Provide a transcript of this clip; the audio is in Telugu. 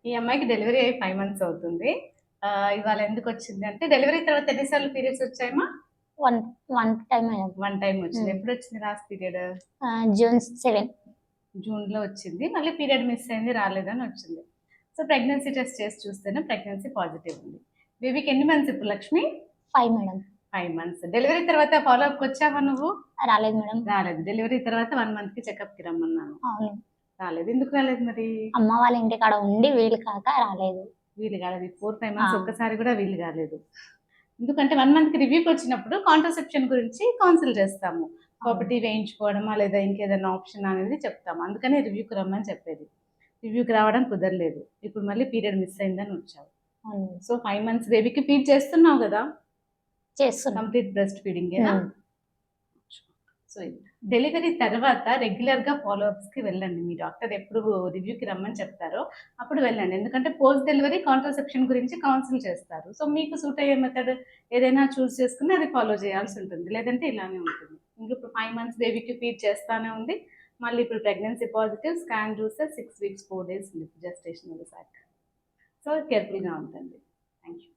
ఈ అమ్మాయికి డెలివరీ అయ్యి 5 మంత్స్ అవుతుంది. ఇవాళ ఎందుకొచ్చింది అంటే డెలివరీ తర్వాత ఎన్ని సార్లు పీరియడ్స్ వచ్చాయమ్మా? One one time madam. One time వచ్చింది. ఎప్పుడొచ్చింది లాస్ట్ పీరియడ్? జూన్ 7. జూన్‌లో వచ్చింది. మళ్ళీ పీరియడ్ మిస్ అయింది రాలేదని వచ్చింది. సో, ప్రెగ్నెన్సీ టెస్ట్ చేసి చూస్తేనే ప్రెగ్నెన్సీ పాజిటివ్ ఉంది. బేబీకి ఎన్ని మంత్స్ ఇప్పుడు లక్ష్మి? 5 మేడం. 5 మంత్స్. డెలివరీ తర్వాత ఫాలో అప్‌కి వచ్చావా నువ్వు? రాలేదు మేడం. రాలేదు. డెలివరీ తర్వాత 1 మంత్‌కి చెకప్‌కి రమ్మన్నాను. అవును. రాలేదు. ఎందుకు రాలేదు మరి? అమ్మ వాళ్ళ ఇంటికాడ ఉండి వీలు కాక రాలేదు. వీలు కాలేదు. 4, 5 మంత్స్ ఒక్కసారి కూడా వీలు కాలేదు. ఎందుకంటే 1 మంత్‌కి రివ్యూకి వచ్చినప్పుడు కాంట్రసెప్షన్ గురించి కౌన్సిల్ చేస్తాము. ప్రాపర్టీ వేయించుకోవడమా లేదా ఇంకేదైనా ఆప్షన్ అనేది చెప్తాము. అందుకనే రివ్యూకి రమ్మని చెప్పేది. రివ్యూకి రావడం కుదరలేదు. ఇప్పుడు మళ్ళీ పీరియడ్ మిస్ అయిందని వచ్చావు. సో 5 మంత్స్ బేబీకి ఫీడ్ చేస్తున్నావు కదా? చేస్తున్నా. కంప్లీట్ బ్రెస్ట్ ఫీడింగేనా? సో డెలివరీ తర్వాత రెగ్యులర్‌గా ఫాలో అప్స్‌కి వెళ్ళండి. మీ డాక్టర్ ఎప్పుడు రివ్యూకి రమ్మని చెప్తారో అప్పుడు వెళ్ళండి. ఎందుకంటే పోస్ట్ డెలివరీ కాంట్రసెప్షన్ గురించి కౌన్సిల్ చేస్తారు. సో మీకు సూట్ అయ్యే మెథడ్ ఏదైనా చూస్ చేసుకుని అది ఫాలో చేయాల్సి ఉంటుంది. లేదంటే ఇలానే ఉంటుంది. ఇంక ఇప్పుడు 5 మంత్స్ బేబీకి ఫీడ్ చేస్తానే ఉంది. మళ్ళీ ఇప్పుడు ప్రెగ్నెన్సీ పాజిటివ్ స్కాన్ చూస్తే 6 వీక్స్ 4 డేస్ జెస్టేషన్ ఉంది సార్. సో కేర్ఫుల్‌గా ఉండండి. Thank you.